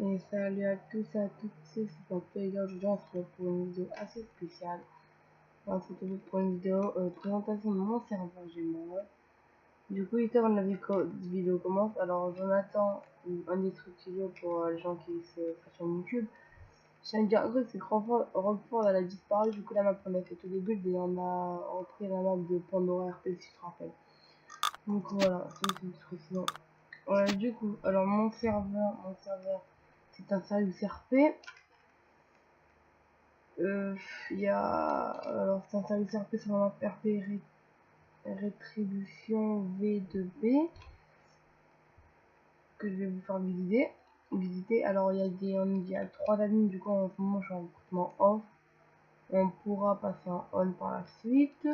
Et salut à tous et à toutes, c'est Papier. Aujourd'hui, on se retrouve pour une vidéo assez spéciale. On va se retrouver pour une vidéo présentation de mon serveur Gmail. Du coup, ici, on a vu que cette vidéo commence. Alors, Jonathan, un des trucs studios pour les gens qui se font sur YouTube. Je tiens à dire un truc, c'est que Rockford elle a disparu. Du coup, la map, on a fait tout début et on a repris la map de Pandora RP, si tu te rappelles. Donc voilà, c'est une petite précision. Du coup, alors mon serveur, c'est un service RP. Il y a alors c'est un service RP sur la map RP Rétribution V2B que je vais vous faire visiter. Alors il y a 3 admins, du coup en ce moment je suis en recrutement off. On pourra passer en on par la suite.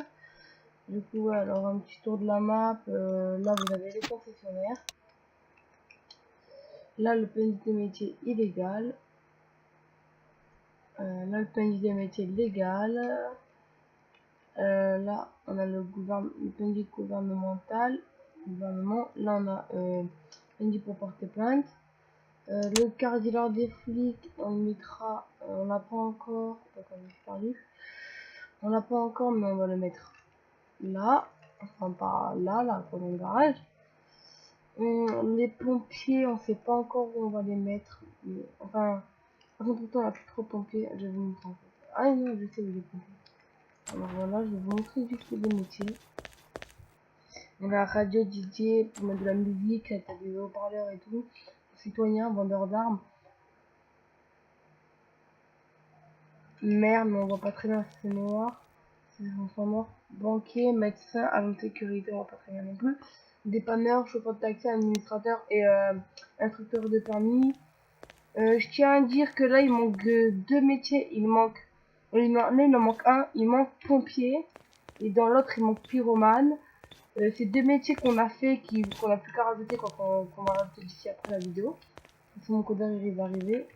Du coup ouais, alors un petit tour de la map. Là vous avez les concessionnaires. Là le PNJ des métiers illégal. Là le PNJ des métiers légal. Là, on a le PNJ gouvernemental. Gouvernement. Là, on a PNJ pour porter plainte. Le cardinal des flics, on le mettra. On l'a pas encore. On l'a pas encore, mais on va le mettre là. Enfin, pas là, là, pour le garage. Les pompiers, on sait pas encore où on va les mettre. Mais, enfin, tout le temps, on a plus trop de pompiers. Je vais vous montrer en fait. Ah non, je sais où les pompiers. Alors voilà, je vais vous montrer juste les métiers. On a radio DJ pour mettre de la musique, t'as des haut-parleurs et tout. Citoyen, vendeur d'armes. Merde, mais on voit pas très bien si c'est noir. C'est noir. Banquier, médecin, agent de sécurité, on voit pas très bien non plus. Dépanneur, chauffeur de taxi, administrateur et instructeur de permis. Je tiens à dire que là il manque 2 métiers. Il en manque un. Il manque pompier. Et dans l'autre il manque pyromane. C'est 2 métiers qu'on a fait, qu'on a plus qu'à rajouter quand on va rajouter d'ici après la vidéo. Mon codeur il va arriver.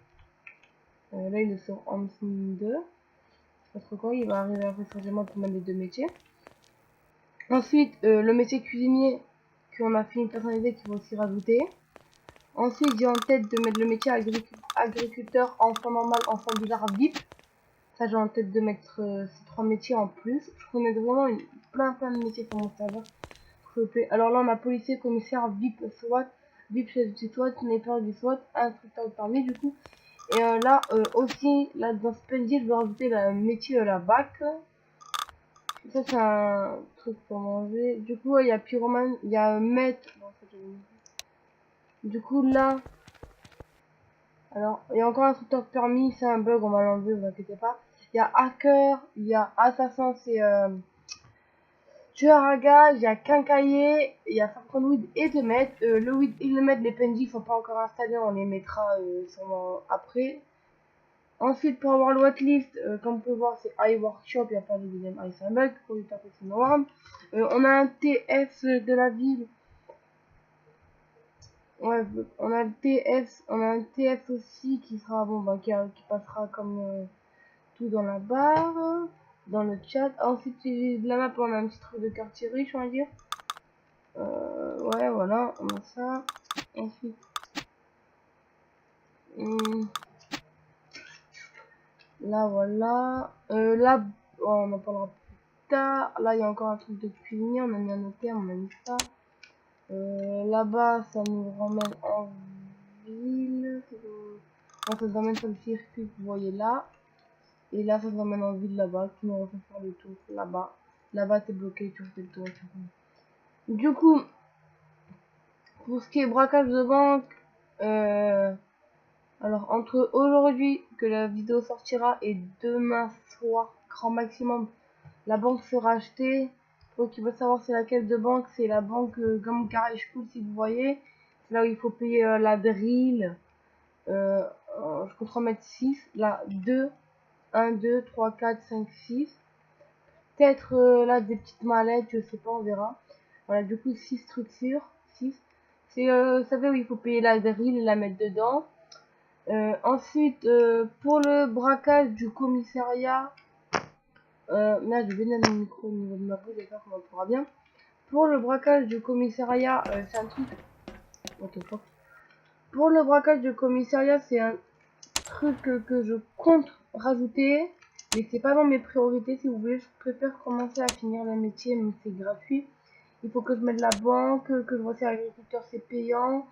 Là il est sur Hansen 2. Je sais pas trop quoi, il va arriver après chargement pour mettre les 2 métiers. Ensuite le métier cuisinier qu'on a fini de personnaliser qui va aussi rajouter. Ensuite j'ai en tête de mettre le métier agriculteur, enfant normal, enfant bizarre, VIP. Ça j'ai en tête de mettre ces 3 métiers en plus. Je connais vraiment plein de métiers sur mon serveur. Alors là on a policier, commissaire, VIP, SWAT, VIP chef du SWAT, sniper du SWAT, instructeur de permis du coup. Et là aussi, là dans ce PNJ je vais rajouter le métier de la BAC. Ça c'est un truc pour manger. Du coup il y a pyromane, il y a maître. Du coup là, alors il y a encore un instructeur de permis, c'est un bug, on va l'enlever, vous inquiétez pas. Il y a hacker, il y a assassin, c'est tueur à gage, il y a quincailler, il y a Safran Weed et de mettre. Le Weed et le mettre, les PNJ sont pas encore installés, on les mettra sûrement après. Ensuite, pour avoir le whitelist, comme vous pouvez voir, c'est iWorkshop, il n'y a pas de deuxième iSymbol, conducteur petit noir. On a un TS de la ville. Ouais, on a le TS, on a un TS aussi qui sera bon, bah, qui passera comme tout dans la barre, dans le chat. Ensuite, de la map, on a un petit truc de quartier riche, on va dire. Ouais, voilà, on a ça. Ensuite, là, voilà. Là, on en parlera plus tard. Là, il y a encore un truc de cuisinier. On a mis un notaire, on a mis ça. Là-bas, ça nous ramène en ville. Ça nous ramène sur le circuit que vous voyez là. Et là, ça nous ramène en ville là-bas. Qui nous refait faire le tour là-bas. Là-bas, t'es bloqué, tu refais le tour. Du coup, pour ce qui est braquage de banque, alors entre aujourd'hui que la vidéo sortira et demain soir, grand maximum, la banque sera achetée. Donc il faut savoir c'est laquelle de banque, c'est la banque comme Garage School si vous voyez. C'est là où il faut payer la drill. Je compte en mettre 6. Là 2, 1, 2, 3, 4, 5, 6. Peut-être là des petites mallettes, je sais pas, on verra. Voilà, du coup 6 structures. 6. C'est ça fait où il faut payer la drill et la mettre dedans. Ensuite, pour le braquage du commissariat, là je vais donner mon micro au niveau de ma bouche, j'espère qu'on m'entendra bien. Pour le braquage du commissariat, c'est un truc. What the fuck. Pour le braquage de commissariat, c'est un truc que je compte rajouter, mais c'est pas dans mes priorités. Si vous voulez, je préfère commencer à finir le métier, mais c'est gratuit. Il faut que je mette la banque, que je vois si agriculteur c'est payant.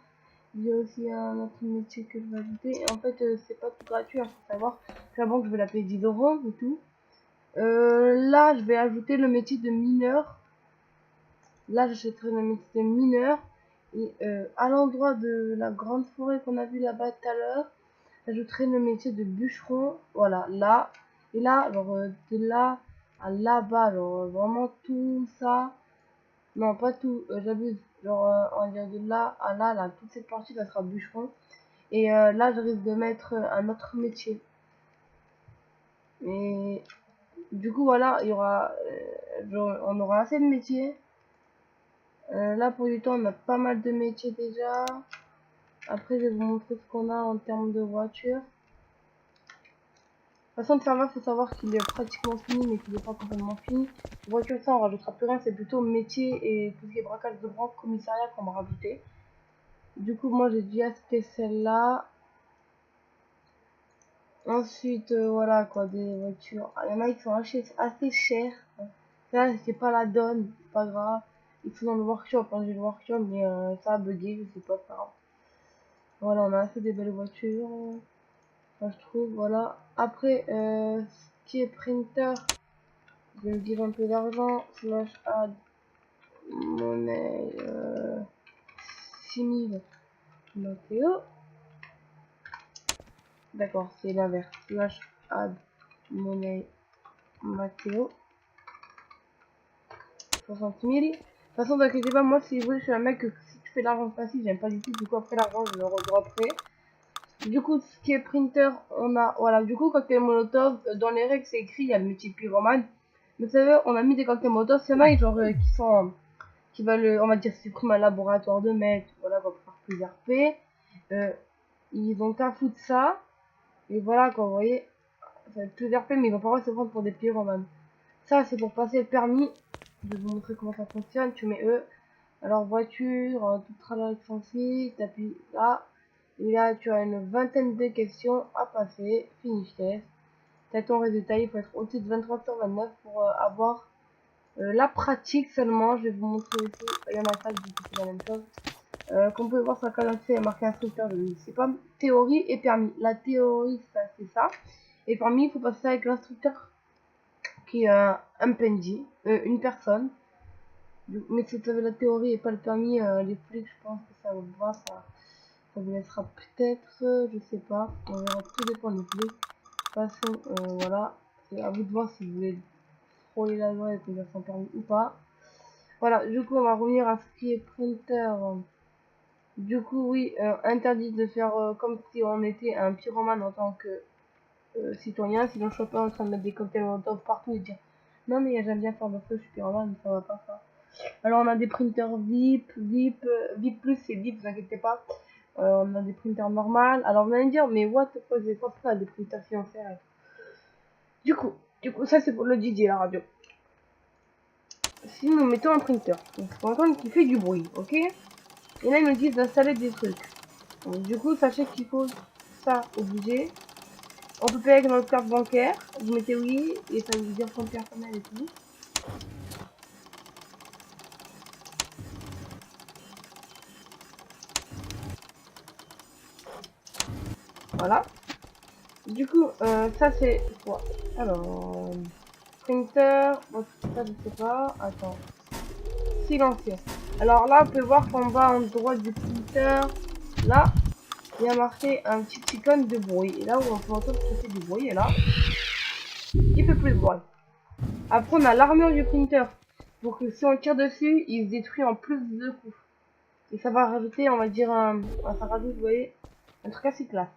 Il y a aussi un autre métier que je vais ajouter. Et en fait, c'est pas tout gratuit, il faut savoir que la banque, je vais la payer 10 € et tout. Là, je vais ajouter le métier de mineur. Là, j'achèterai le métier de mineur. Et à l'endroit de la grande forêt qu'on a vu là-bas tout à l'heure, j'ajouterai le métier de bûcheron. Voilà, là. Et là, genre, de là à là-bas, genre, vraiment tout ça. Non, pas tout, j'abuse. Genre, on va dire de là à là, là, toute cette partie, ça sera bûcheron. Et là, je risque de mettre un autre métier. Et du coup, voilà, il y aura, on aura assez de métiers. Là, pour du temps, on a pas mal de métiers déjà. Après, je vais vous montrer ce qu'on a en termes de voiture. De toute façon, le serveur, faut savoir qu'il est pratiquement fini, mais qu'il n'est pas complètement fini. Voiture, ça, on rajoutera plus rien, c'est plutôt métier et tout ce qui est braquage de banque, commissariat qu'on va rajouter. Du coup, moi, j'ai déjà acheté celle-là. Ensuite, voilà quoi, des voitures. Il y en a qui sont assez chères. Là, c'est pas la donne, c'est pas grave. Ils sont dans le workshop, hein, j'ai le workshop, mais ça a bugué, je sais pas, c'est pas grave. Voilà, on a assez des belles voitures. Enfin, je trouve, voilà. Après, ce qui est printer, je vais me dire un peu d'argent. Slash add monnaie 6000 Matteo. D'accord, c'est l'inverse. Slash add monnaie Matteo 60 000. De toute façon, t'inquiétez pas, moi, si vous voulez, je suis un mec que si tu fais l'argent facile, j'aime pas du tout. Du coup, après l'argent, je le redropperai. Du coup, ce qui est printer, on a, voilà, du coup, cocktail molotov, dans les règles, c'est écrit, il y a le multi pyromane. Mais vous savez, on a mis des cocktails molotov, il y en a, genre, qui sont, qui veulent, on va dire, supprimer un laboratoire de maître, voilà, pour faire plus RP. Ils ont qu'à foutre ça. Et voilà, quoi, vous voyez, ça va être plus RP, mais ils vont pas se prendre pour des pyromanes. Ça, c'est pour passer le permis. Je vais vous montrer comment ça fonctionne. Tu mets E. Alors, voiture, tout tralala extensif, t'appuies là. Et là, tu as une vingtaine de questions à passer. Finish test. T'as ton résultat. Il faut être au-dessus de 23 sur 29 pour avoir la pratique seulement. Je vais vous montrer aussi. Il y en a pas, du coup, c'est la même chose. Comme vous pouvez voir sur la carte d'identité, il y a marqué instructeur. Je sais pas. Théorie et permis. La théorie, ça, c'est ça. Et permis, il faut passer ça avec l'instructeur qui est un PNJ, une personne. Mais si vous avez la théorie et pas le permis, les flics, je pense que ça vous va, ça vous laissera peut-être, je sais pas, on verra, tout dépend des flics. De toute façon, voilà, c'est à vous de voir si vous voulez frôler la loi et conduire sans permis ou pas. Voilà, du coup, on va revenir à ce qui est printer. Du coup, oui, interdit de faire comme si on était un pyromane en tant que citoyen, sinon je suis pas en train de mettre des cocktails Molotov partout et dire non mais j'aime bien faire le feu, je suis pyromane, ça va pas ça. Alors on a des printers VIP, VIP plus c'est VIP, vous inquiétez pas. On a des printers normales. Alors vous allez me dire mais what the fuck, j'ai pas pris des printers financiers. Du coup ça c'est pour le DJ la radio. Si nous mettons un printer, donc c'est pour entendre qui fait du bruit, ok. Et là ils nous disent d'installer des trucs. Donc, du coup sachez qu'il faut ça obligé. On peut payer avec notre carte bancaire. Vous mettez oui et ça veut dire compte personnel et tout. Voilà. Du coup, ça c'est quoi? Alors, printer, bon, ça je sais pas. Attends, silencieux. Alors là, vous pouvez voir qu'en bas en droit du printer, là, il y a marqué un petit icône de bruit. Et là où on peut entendre que c'est du bruit, et là, il fait plus de bruit. Après, on a l'armure du printer pour que si on tire dessus, il se détruit en plus de coups. Et ça va rajouter, on va dire, ça rajoute, vous voyez, un truc assez classe.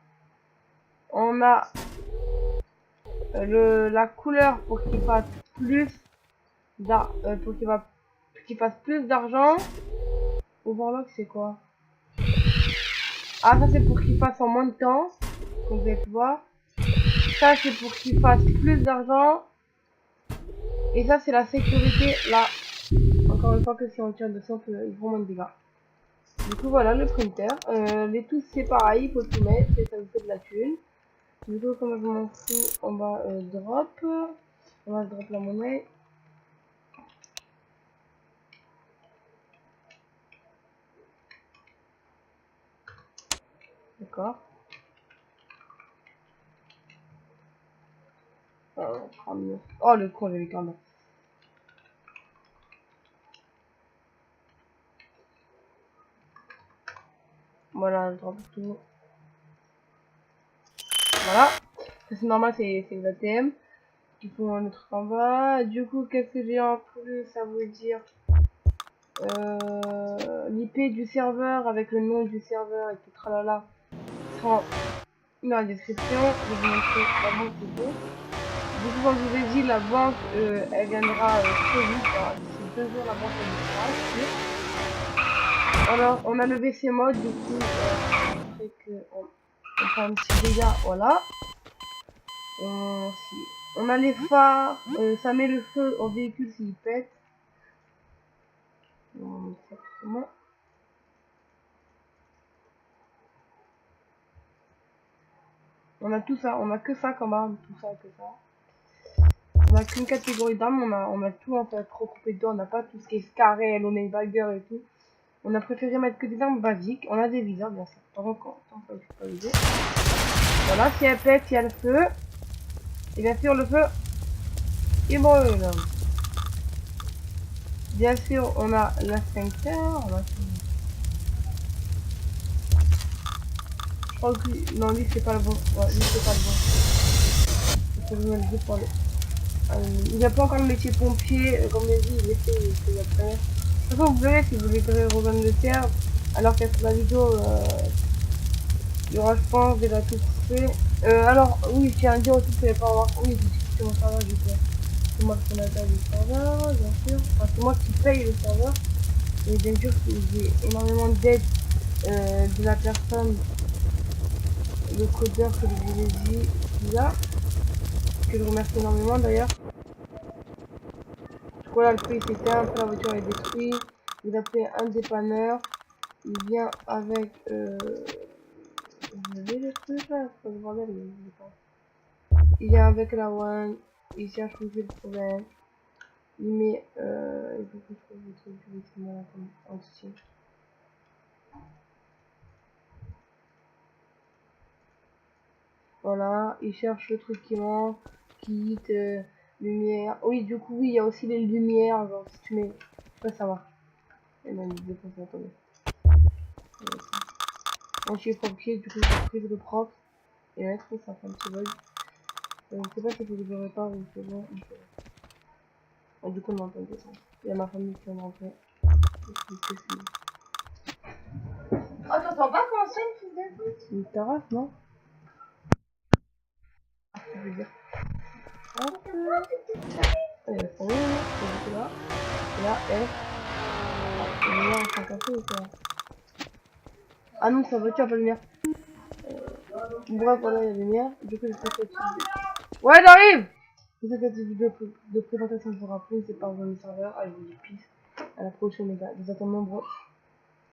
On a la couleur pour qu'il fasse plus pour qu'il fasse plus d'argent. Overlock c'est quoi? Ah ça c'est pour qu'il fasse en moins de temps, comme vous allez voir. Ça c'est pour qu'il fasse plus d'argent. Et ça c'est la sécurité là. Encore une fois que si on tire dessus on peut, ils font moins de dégâts. Du coup, voilà le printer. Les tous, c'est pareil, il faut tout mettre et ça vous fait de la thune. Du coup, comme je m'en fous, on va drop. On va drop la monnaie. D'accord. 39. Oh, le con, j'avais quand même. Voilà, je drop tout. Voilà. C'est normal, c'est les ATM. Ils font le truc en bas. Du coup, qu'est-ce que j'ai en plus? Ça veut dire l'IP du serveur avec le nom du serveur et tout tralala sera dans la description. Je vais vous montrer la banque du coup. Du coup, comme je vous ai dit, la banque elle viendra très vite. Alors, d'ici 2 jours, la banque elle sera. Alors, on a le VC mode. Du coup, je vais vous montrer qu'on prend un petit dégât. Voilà. On a les phares. Ça met le feu au véhicule s'il pète. On a tout ça, on a que ça comme arme, tout ça, que ça. On a qu'une catégorie d'armes, on a tout en fait recoupé dedans, on n'a pas tout ce qui est Scarel, Oneibager et tout. On a préféré mettre que des armes basiques, on a des viseurs bien sûr, par contre on peut pas utiliser. Voilà, si elle pète, il y a le feu. Et bien sûr le feu, il brûle. Bien sûr on a l'instincteur, je crois que non lui c'est pas le bon, ouais, lui c'est pas le bon. Il faut que je me le dise pour le... il n'y a pas encore le métier pompier, comme je l'ai dit, il fait après. De toute façon, vous verrez si vous voulez rejoindre le serve, alors qu'après la vidéo, il y aura, je pense, déjà tout fait. Alors, oui, je tiens à dire aussi que vous n'allez pas avoir. Oui, c'est mon serveur, du coup. C'est moi qui fondateur du serveur, bien sûr. Enfin, c'est moi qui paye le serveur. Et bien sûr, j'ai énormément d'aide de la personne, le codeur que je vous ai dit, là, que je remercie énormément d'ailleurs. Voilà, le prix c'est simple, la voiture est détruite. Vous appelez un dépanneur. Il vient avec. Vous avez le truc là, c'est pas le bordel, mais je sais pas. Il vient avec la one. Il cherche où c'est le problème. Il met. Il faut que je trouve le truc du bâtiment là comme en style. Voilà, il cherche le truc qui manque. Kit, lumière. Oui, du coup, oui, il y a aussi les lumières. Genre, si tu mets. Je sais pas, ça marche. Et ben, il défonce, attendez. Moi je suis pompier, du coup j'ai pris le propre et là ça fait un petit bug. Je sais pas si vous le verrez pas ou c'est bon. Du coup on m'entend descendre. Il y a ma famille qui vient de rentrer. Oh, t'entends pas comment c'est une fille de pute? Une terrasse, non? Je veux dire. Hop. Elle est restée là. Et là, elle. La lumière elle s'est cassée ou quoi? Ah non, sa voiture a pas de lumière. Bref, voilà, il y a la lumière. Du coup, j'ai fait cette vidéo. Ouais, j'arrive! J'ai fait cette vidéo de présentation pour un peu, c'est pas dans le serveur. Allez, je vous dis peace. À la prochaine, les gars. Vous êtes nombreux.